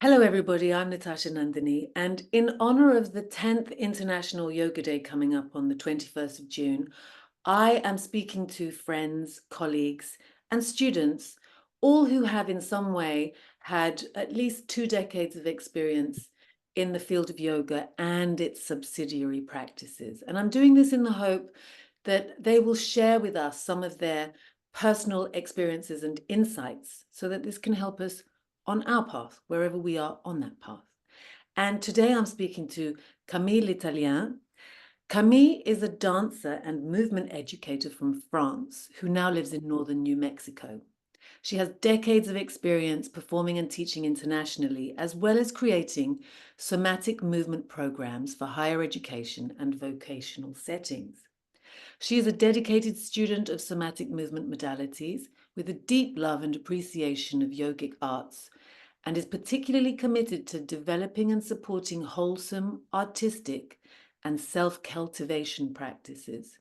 Hello, everybody. I'm Natasha Nandini, and in honor of the 10th International Yoga Day coming up on the 21st of June, I am speaking to friends, colleagues, and students, all who have in some way had at least 2 decades of experience in the field of yoga and its subsidiary practices. And I'm doing this in the hope that they will share with us some of their personal experiences and insights so that this can help us on our path, wherever we are on that path. And today I'm speaking to Camille Litalien. Camille is a dancer and movement educator from France who now lives in northern New Mexico. She has decades of experience performing and teaching internationally, as well as creating somatic movement programs for higher education and vocational settings. She is a dedicated student of somatic movement modalities with a deep love and appreciation of yogic arts, and is particularly committed to developing and supporting wholesome, artistic, and self-cultivation practices.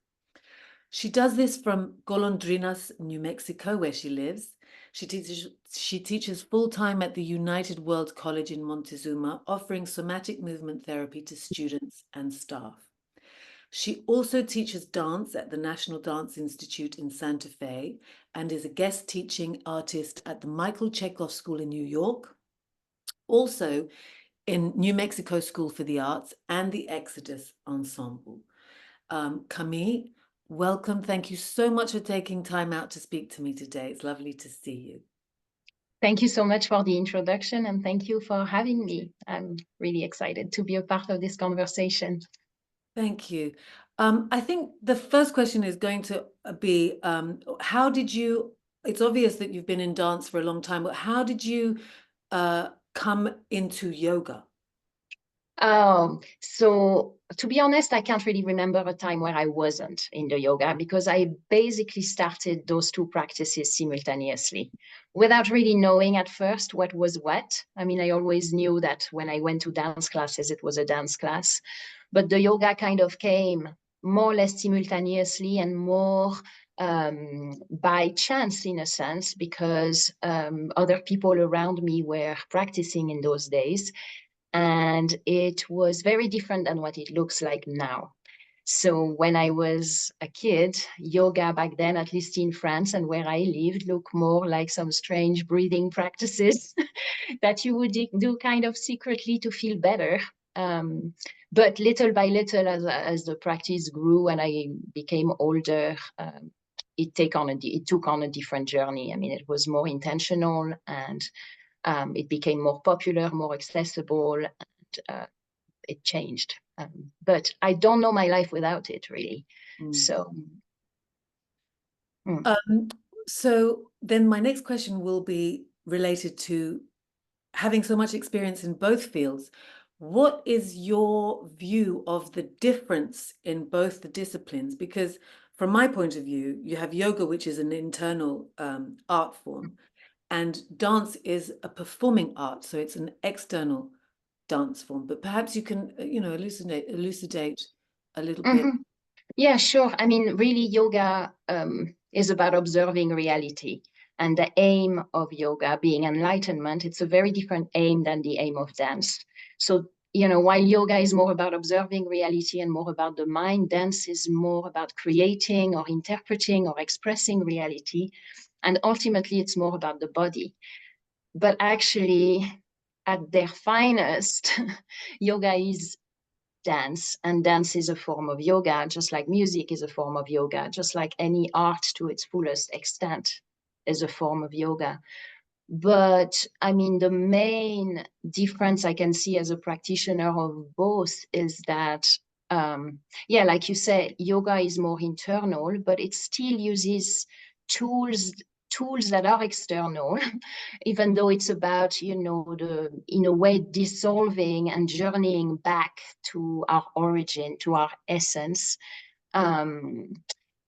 She does this from Golondrinas, New Mexico, where she lives. She teaches full-time at the United World College in Montezuma, offering somatic movement therapy to students and staff. She also teaches dance at the National Dance Institute in Santa Fe and is a guest teaching artist at the Michael Chekhov School in New York, also in New Mexico School for the Arts and the Exodus Ensemble. Camille, welcome. Thank you so much for taking time out to speak to me today. It's lovely to see you. Thank you so much for the introduction, and thank you for having me. I'm really excited to be a part of this conversation. Thank you. I think the first question is going to be, how did you, it's obvious that you've been in dance for a long time, but how did you come into yoga? So to be honest, I can't really remember a time where I wasn't in the yoga because I basically started those two practices simultaneously without really knowing at first what was what. I mean, I always knew that when I went to dance classes, it was a dance class, but the yoga kind of came more or less simultaneously and more by chance in a sense because other people around me were practicing in those days, and it was very different than what it looks like now. So when I was a kid, yoga back then, at least in France and where I lived, looked more like some strange breathing practices that you would do kind of secretly to feel better. But little by little, as the practice grew and I became older, it took on a different journey. I mean, it was more intentional, and it became more popular, more accessible, and it changed. But I don't know my life without it, really. Mm. So, Um, so then my next question will be related to having so much experience in both fields. What is your view of the difference in both the disciplines? Because from my point of view, you have yoga, which is an internal art form, and dance is a performing art, so it's an external dance form. But perhaps you can, elucidate a little bit. mhm. Yeah, sure. I mean, really, yoga is about observing reality. And the aim of yoga being enlightenment, it's a very different aim than the aim of dance. So, while yoga is more about observing reality and more about the mind, dance is more about creating or interpreting or expressing reality. And ultimately, it's more about the body. But actually, at their finest, yoga is dance, and dance is a form of yoga, just like music is a form of yoga, just like any art to its fullest extent is a form of yoga. But I mean, the main difference I can see as a practitioner of both is that, yeah, like you said, yoga is more internal, but it still uses tools tools that are external, even though it's about, in a way, dissolving and journeying back to our origin, to our essence. Um,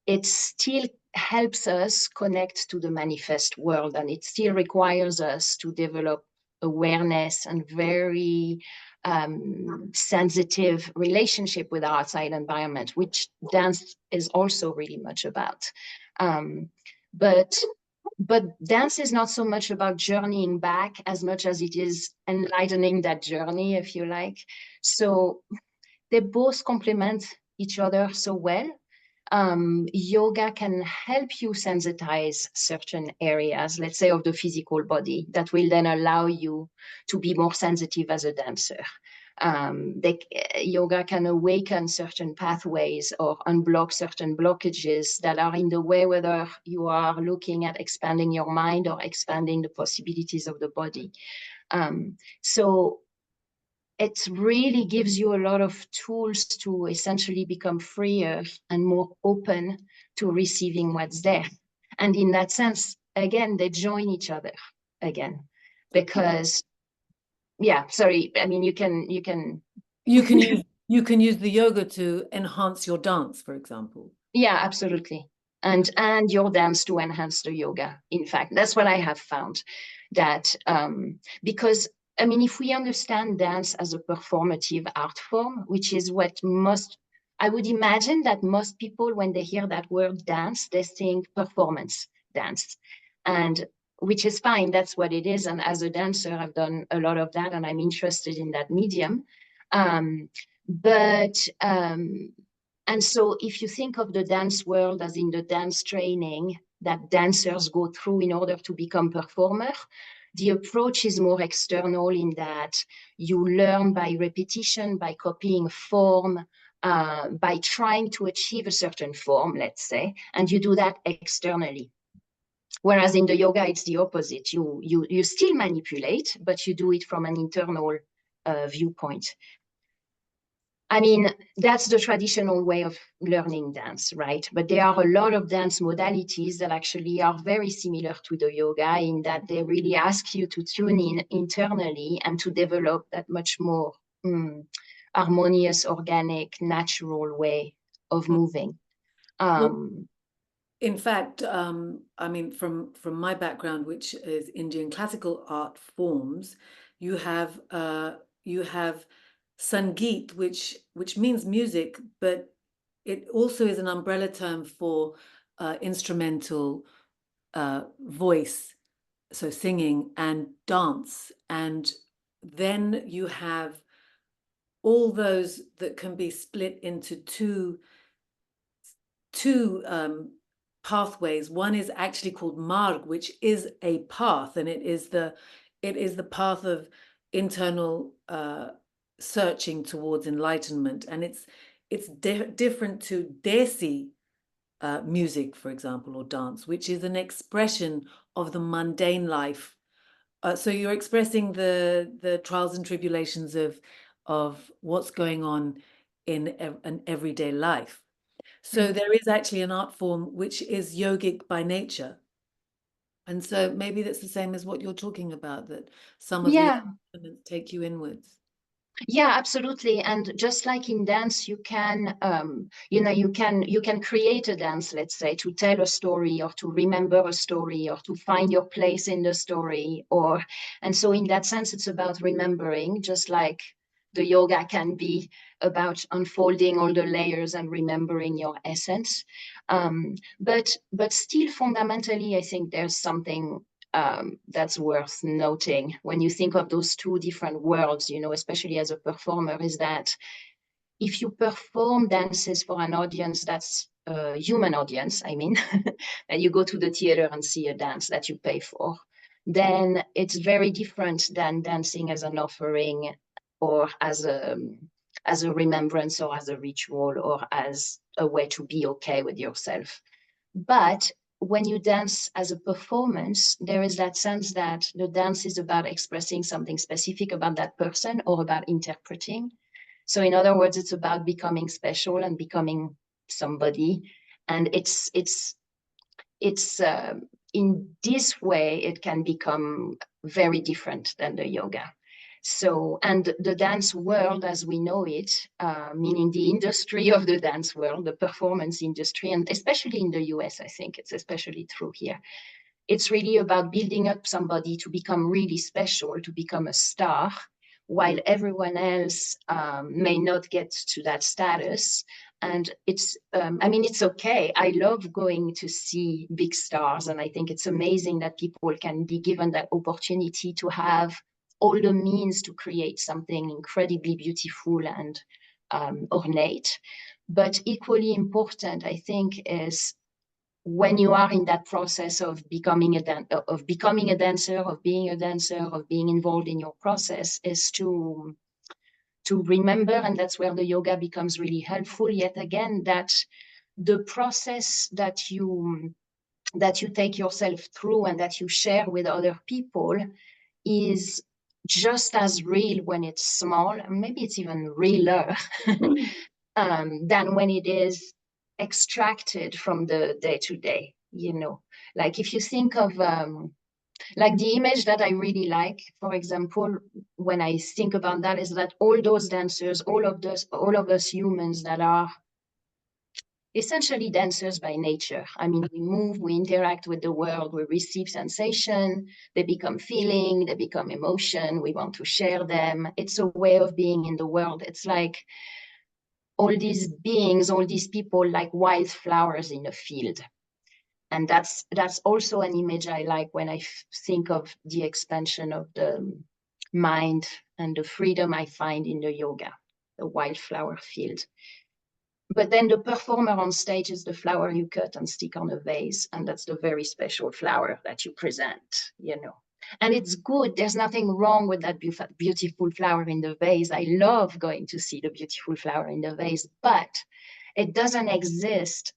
it still helps us connect to the manifest world, and it still requires us to develop awareness and very sensitive relationship with our outside environment, which dance is also really much about. But but dance is not so much about journeying back as much as it is enlightening that journey, if you like. So they both complement each other so well. Yoga can help you sensitize certain areas, let's say of the physical body, that will then allow you to be more sensitive as a dancer. Yoga can awaken certain pathways or unblock certain blockages that are in the way, whether you are looking at expanding your mind or expanding the possibilities of the body. So it really gives you a lot of tools to essentially become freer and more open to receiving what's there. And in that sense, again, they join each other again, because yeah, sorry, I mean, you can You can use you can use the yoga to enhance your dance, for example. yeah, absolutely. And your dance to enhance the yoga. In fact, that's what I have found, that because I mean, if we understand dance as a performative art form, which is what most, I would imagine that most people, when they hear that word dance, they think performance dance, and which is fine. That's what it is. And as a dancer, I've done a lot of that, and I'm interested in that medium. Um, but and so if you think of the dance world as in the dance training that dancers go through in order to become performer, the approach is more external in that you learn by repetition, by copying form, by trying to achieve a certain form, let's say, and you do that externally. Whereas in the yoga, it's the opposite. You still manipulate, but you do it from an internal viewpoint. I mean, that's the traditional way of learning dance, right? But there are a lot of dance modalities that actually are very similar to the yoga in that they really ask you to tune in internally and to develop that much more harmonious, organic, natural way of moving. Well, Um, in fact, I mean, from my background, which is Indian classical art forms, you have Sangeet, which means music, but it also is an umbrella term for instrumental voice, so singing and dance, and then you have all those that can be split into two pathways. One is actually called marg, which is a path, and it is the path of internal searching towards enlightenment, and it's different to desi music, for example, or dance, which is an expression of the mundane life. So you're expressing the trials and tribulations of what's going on in an everyday life. So there is actually an art form which is yogic by nature. And so maybe that's the same as what you're talking about, that some of the yeah, elements take you inwards. Yeah, absolutely. And just like in dance, you can, you can create a dance, let's say, to tell a story or to remember a story or to find your place in the story. And so in that sense, it's about remembering, just like the yoga can be about unfolding all the layers and remembering your essence. But still fundamentally, I think there's something that's worth noting when you think of those two different worlds, especially as a performer, is that if you perform dances for an audience that's a human audience, I mean, and you go to the theater and see a dance that you pay for, then it's very different than dancing as an offering or as a remembrance or as a ritual or as a way to be okay with yourself. But when you dance as a performance, there is that sense that the dance is about expressing something specific about that person or about interpreting. So in other words, it's about becoming special and becoming somebody. And it's in this way, it can become very different than the yoga. So, and the dance world as we know it, meaning the industry of the dance world, the performance industry, and especially in the US, I think it's especially true here. It's really about building up somebody to become really special, to become a star, while everyone else may not get to that status. And it's, I mean, it's okay. I love going to see big stars. And I think it's amazing that people can be given that opportunity to have all the means to create something incredibly beautiful and ornate. But equally important, I think, is when you are in that process of becoming a dancer, of being a dancer, of being involved in your process, is to remember, and that's where the yoga becomes really helpful yet again, that the process that you take yourself through and that you share with other people is just as real when it's small, and maybe it's even realer than when it is extracted from the day to day, you know. Like if you think of like the image that I really like, for example, when I think about that, is that all those dancers, all of us humans that are essentially dancers by nature. I mean, we move, we interact with the world, we receive sensation, they become feeling, they become emotion, we want to share them. It's a way of being in the world. It's like all these beings, all these people like wildflowers in a field. And that's also an image I like when I think of the expansion of the mind and the freedom I find in the yoga, the wildflower field. But then the performer on stage is the flower you cut and stick on a vase, and that's the very special flower that you present, you know. And it's good. There's nothing wrong with that beautiful flower in the vase. I love going to see the beautiful flower in the vase, but it doesn't exist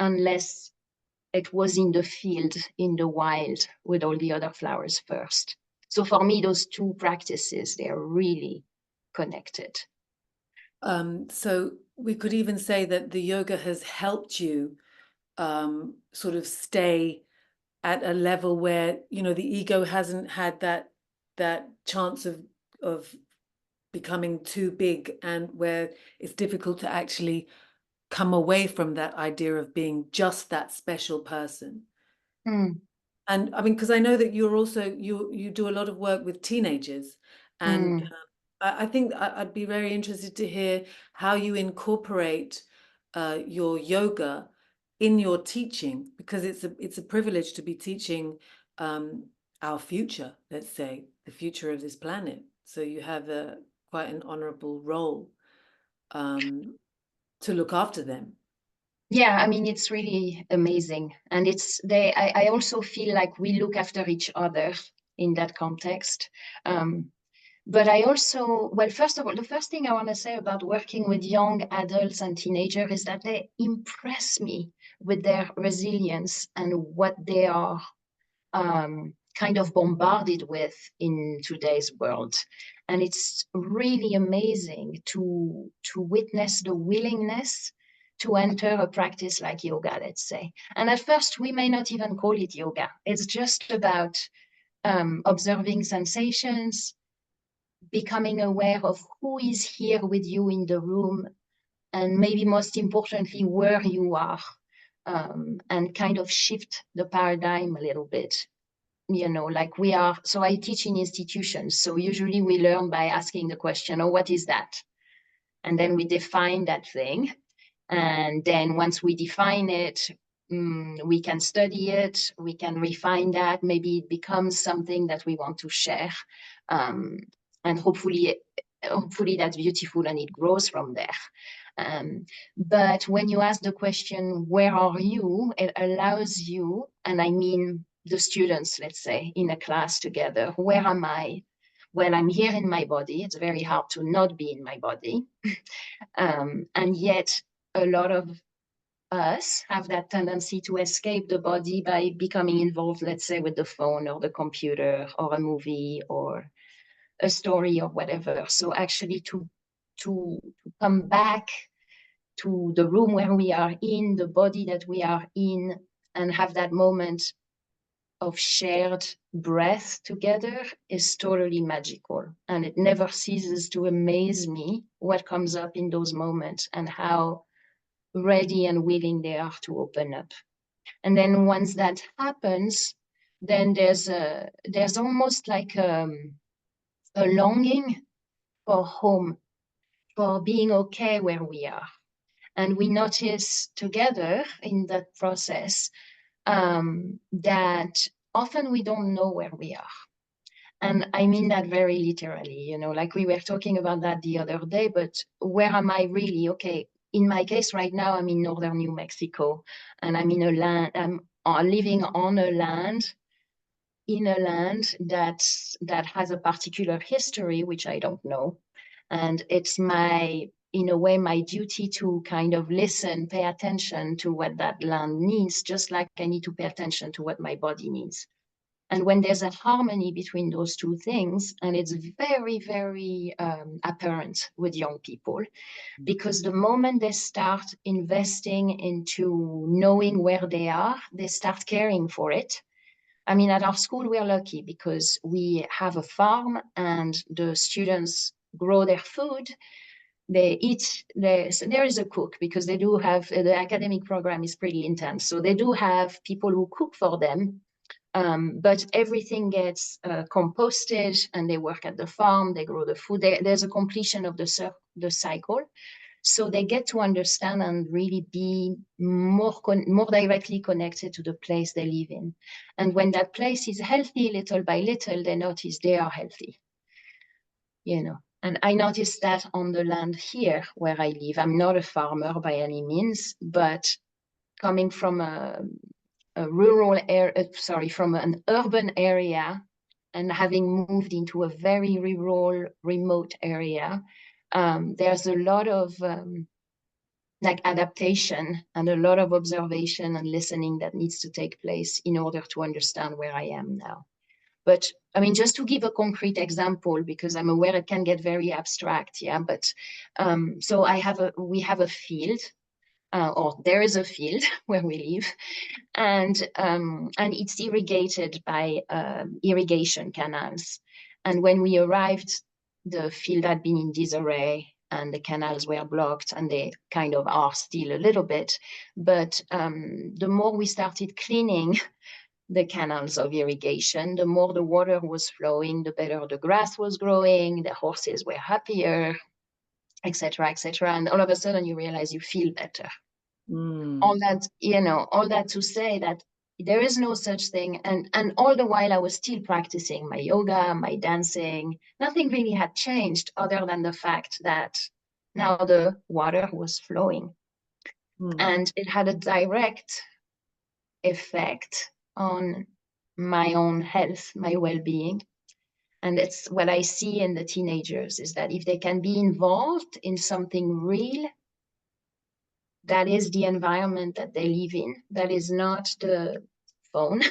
unless it was in the field, in the wild, with all the other flowers first. So for me, those two practices, they're really connected. So we could even say that the yoga has helped you sort of stay at a level where, you know, the ego hasn't had that chance of becoming too big, and where it's difficult to actually come away from that idea of being just that special person. Mm, And I mean, because I know that you're also you do a lot of work with teenagers, and mm. I think I'd be very interested to hear how you incorporate your yoga in your teaching, because it's a privilege to be teaching our future, let's say, the future of this planet. So you have a quite an honorable role um, to look after them. Yeah, I mean, it's really amazing. And I also feel like we look after each other in that context. But I also, well, first of all, the first thing I want to say about working with young adults and teenagers is that they impress me with their resilience and what they are kind of bombarded with in today's world. And it's really amazing to witness the willingness to enter a practice like yoga, let's say. And at first, we may not even call it yoga. It's just about observing sensations, becoming aware of who is here with you in the room, and maybe most importantly, where you are, and kind of shift the paradigm a little bit. You know, like we are, so I teach in institutions. So usually we learn by asking the question, oh, what is that? And then we define that thing. And then once we define it, we can study it, we can refine that. Maybe it becomes something that we want to share. Um, and hopefully that's beautiful and it grows from there. But when you ask the question, where are you? It allows you, and I mean the students, let's say, in a class together, where am I? Well, I'm here in my body. It's very hard to not be in my body. And yet, a lot of us have that tendency to escape the body by becoming involved, let's say, with the phone or the computer or a movie or a story or whatever. So actually to come back to the room where we are in, the body that we are in, and have that moment of shared breath together is totally magical. And it never ceases to amaze me what comes up in those moments and how ready and willing they are to open up. And then once that happens, then there's almost like a longing for home, for being okay where we are. And we notice together in that process that often we don't know where we are. And I mean that very literally, you know, like we were talking about that the other day, but where am I really? Okay, in my case right now, I'm in northern New Mexico, and I'm in a land, I'm living on a land, in a land that has a particular history, which I don't know. And it's my, in a way, my duty to kind of listen, pay attention to what that land needs, just like I need to pay attention to what my body needs. And when there's a harmony between those two things, and it's very, very apparent with young people, because the moment they start investing into knowing where they are, they start caring for it. I mean, at our school, we're lucky because we have a farm and the students grow their food. They eat, so there is a cook because they do have, the academic program is pretty intense. So they do have people who cook for them, but everything gets composted and they work at the farm, they grow the food. There's a completion of the cycle. So they get to understand and really be more directly connected to the place they live in. And when that place is healthy, little by little, they notice they are healthy, you know. And I noticed that on the land here where I live. I'm not a farmer by any means, but coming from a rural area, sorry, from an urban area and having moved into a very rural, remote area, there's a lot of like adaptation and a lot of observation and listening that needs to take place in order to understand where I am now. But I mean, just to give a concrete example, because I'm aware it can get very abstract, yeah. But so we have a field, or there is a field where we live, and it's irrigated by irrigation canals. And when we arrived, the field had been in disarray and the canals were blocked, and they kind of are still a little bit. But the more we started cleaning the canals of irrigation, the more the water was flowing, the better the grass was growing, the horses were happier, etc., etc. And all of a sudden you realize you feel better. All that, you know, all that to say that there is no such thing. And all the while I was still practicing my yoga, my dancing. Nothing really had changed other than the fact that now the water was flowing. And it had a direct effect on my own health, my well-being. And it's what I see in the teenagers, is that if they can be involved in something real, that is the environment that they live in, that is not the phone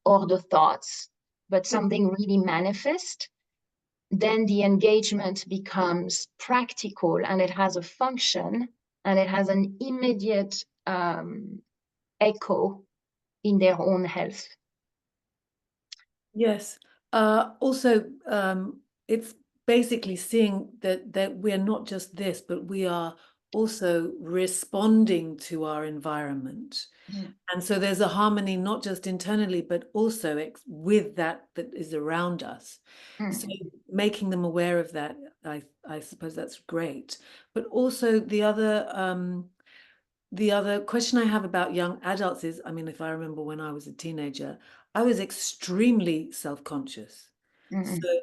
or the thoughts, but something really manifest, then the engagement becomes practical and it has a function and it has an immediate echo in their own health. Yes. Also, it's basically seeing that we're not just this, but we are also responding to our environment. And so there's a harmony, not just internally, but also with that is around us. So making them aware of that, I suppose that's great. But also the other question I have about young adults is, I mean, if I remember when I was a teenager, I was extremely self-conscious. So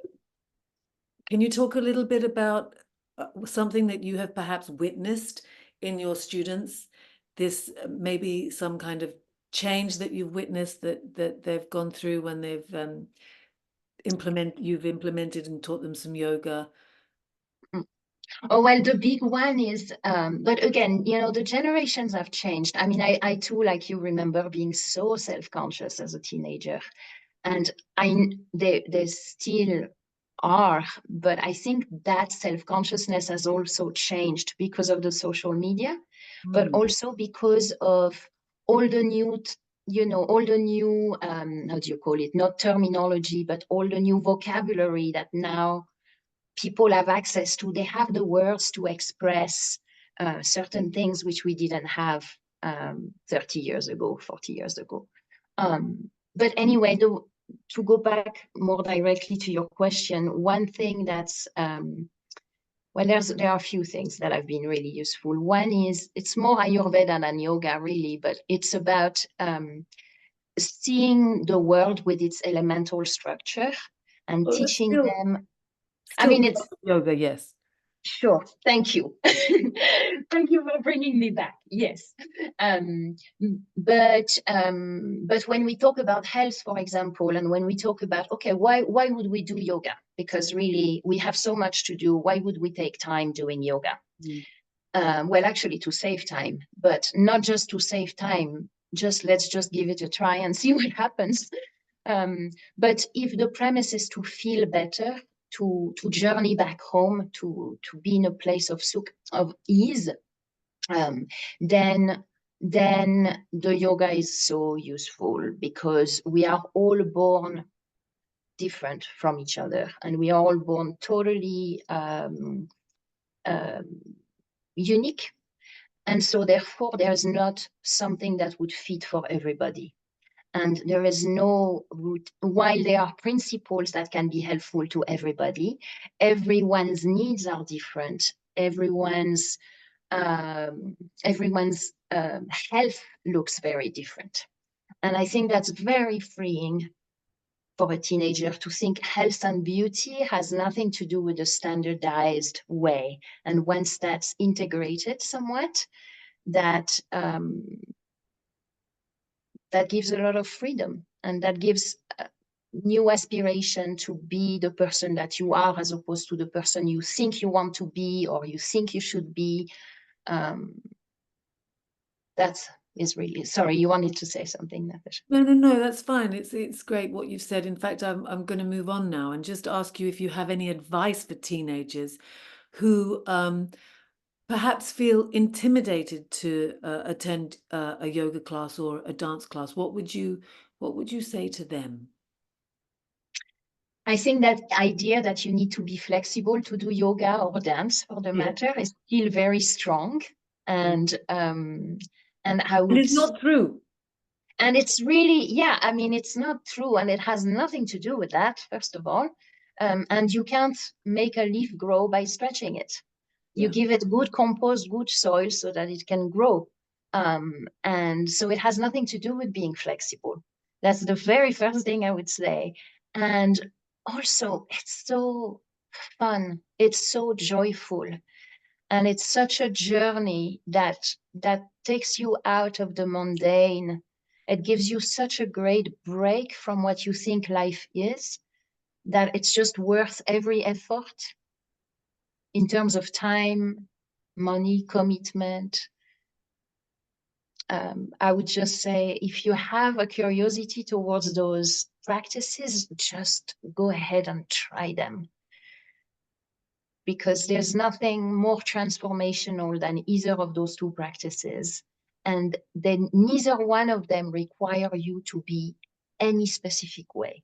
can you talk a little bit about something that you have perhaps witnessed in your students, this maybe some kind of change that you've witnessed that they've gone through when they've you've implemented and taught them some yoga? Oh, well, the big one is, but again, you know, the generations have changed. I mean, I too, like you, remember being so self-conscious as a teenager. And they still are, but I think that self-consciousness has also changed because of the social media, but also because of all the new, you know, all the new, how do you call it? Not terminology, but all the new vocabulary that now people have access to. They have the words to express certain things which we didn't have 30 years ago, 40 years ago. But anyway, to go back more directly to your question, one thing that's well, there are a few things that have been really useful. One is it's more Ayurveda than yoga, really, but it's about seeing the world with its elemental structure and Oh, that's teaching them. I still mean, part it's of yoga, yes. sure. Thank you. Thank you for bringing me back. Yes. Um, but when we talk about health, for example, and when we talk about, okay, why would we do yoga? Because really we have so much to do. Why would we take time doing yoga? Mm. Well, actually to save time, but not just to save time. Let's just give it a try and see what happens. But if the premise is to feel better, to journey back home, to be in a place of ease, um, then the yoga is so useful because we are all born different from each other, and we are all born totally um, unique. And so therefore, there is not something that would fit for everybody. And there is no route, while there are principles that can be helpful to everybody, everyone's needs are different. Everyone's health looks very different. And I think that's very freeing for a teenager to think health and beauty has nothing to do with a standardized way. And once that's integrated somewhat, that that gives a lot of freedom, and that gives new aspiration to be the person that you are as opposed to the person you think you want to be or you think you should be. Um, that is really, sorry, you wanted to say something, Natasha. No, that's fine. It's great what you've said. In fact, I'm going to move on now and just ask you if you have any advice for teenagers who perhaps feel intimidated to attend a yoga class or a dance class. What would you say to them? I think that idea that you need to be flexible to do yoga or dance for the Yeah. matter is still very strong. Mm. And I And would it's not true. And it's really, yeah, I mean, it's not true. And it has nothing to do with that, first of all. And you can't make a leaf grow by stretching it. You Yeah. give it good compost, good soil so that it can grow. And so it has nothing to do with being flexible. That's the very first thing I would say. And also, it's so fun. It's so joyful. And it's such a journey that takes you out of the mundane. It gives you such a great break from what you think life is, that it's just worth every effort in terms of time, money, commitment. I would just say, if you have a curiosity towards those practices, just go ahead and try them, because there's nothing more transformational than either of those two practices. And then neither one of them require you to be any specific way.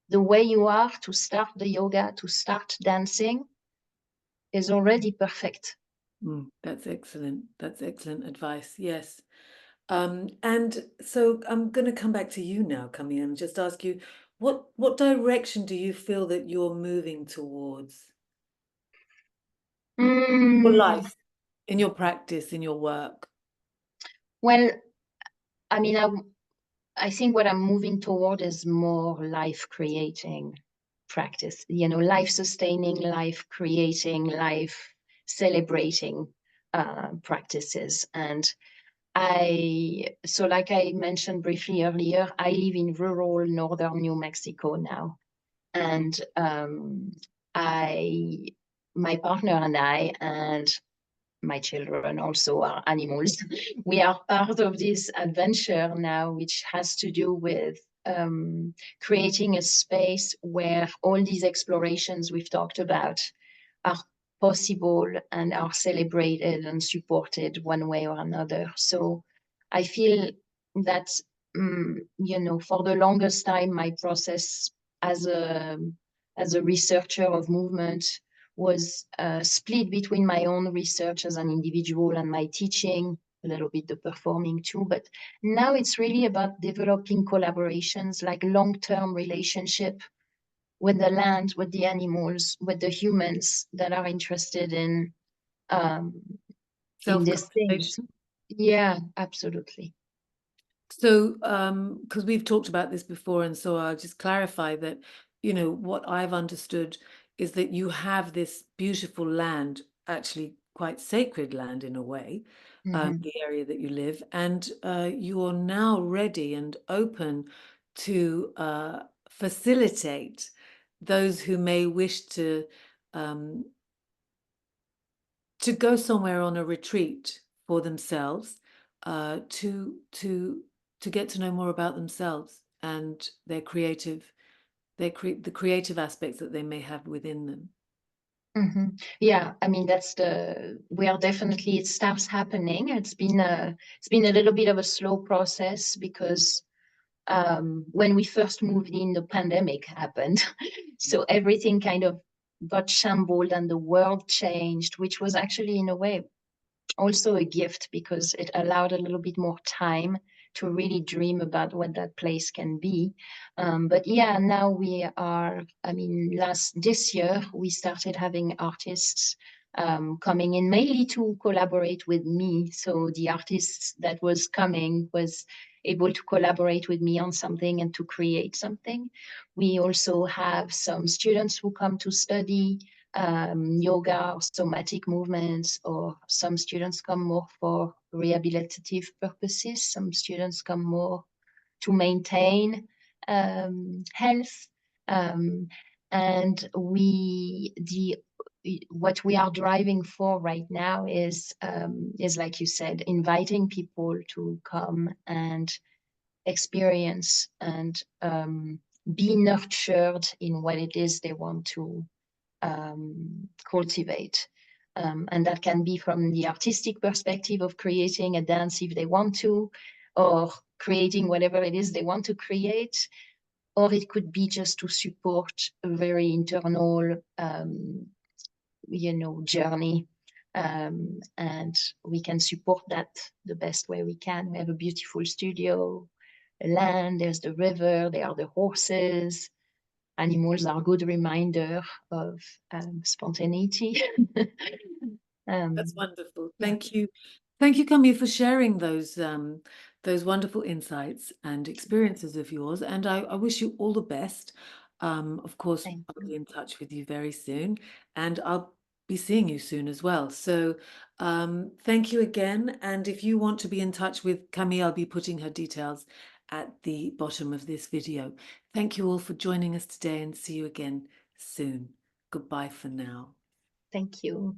The way you are to start the yoga, to start dancing, is already perfect. That's excellent. That's excellent advice. Yes. And so I'm going to come back to you now, Camille, and just ask you, what direction do you feel that you're moving towards your Mm, life, in your practice, in your work? well, I mean, I think what I'm moving toward is more life creating practice, life sustaining, life creating, life celebrating practices. And so like I mentioned briefly earlier, I live in rural northern New Mexico now. And my partner and I, and my children also are animals. We are part of this adventure now, which has to do with creating a space where all these explorations we've talked about are possible and are celebrated and supported one way or another. So I feel that, for the longest time, my process as a researcher of movement was split between my own research as an individual and my teaching. a little bit the performing too. But now it's really about developing collaborations, like long-term relationship with the land, with the animals, with the humans that are interested um, in these things. Self-cultivation. Yeah, absolutely. So, because we've talked about this before, and so I'll just clarify that, what I've understood is that you have this beautiful land, actually quite sacred land in a way, Mhm. the area that you live, and you are now ready and open to facilitate those who may wish um, to go somewhere on a retreat for themselves, to get to know more about themselves and their the creative aspects that they may have within them. Yeah, I mean we are definitely, it starts happening. It's been a little bit of a slow process because when we first moved in, the pandemic happened. So everything kind of got shambled and the world changed, which was actually in a way also a gift because it allowed a little bit more time to really dream about what that place can be. But yeah, now we are, I mean, this year, we started having artists coming in mainly to collaborate with me. So the artist that was coming was able to collaborate with me on something and to create something. We also have some students who come to study yoga or somatic movements, or some students come more for rehabilitative purposes. Some students come more to maintain health. Um, and what we are driving for right now is like you said, inviting people to come and experience and be nurtured in what it is they want to cultivate. And that can be from the artistic perspective of creating a dance if they want to, or creating whatever it is they want to create, or it could be just to support a very internal, journey. And we can support that the best way we can. We have a beautiful studio, a land, there's the river, there are the horses. Animals are a good reminder of spontaneity. That's um, wonderful. yeah, Thank you, Camille, for sharing those wonderful insights and experiences of yours. And I wish you all the best. Of course, thank I'll you. be in touch with you very soon, and I'll be seeing you soon as well. So, thank you again. And if you want to be in touch with Camille, I'll be putting her details at the bottom of this video. Thank you all for joining us today, and see you again soon. Goodbye for now. Thank you.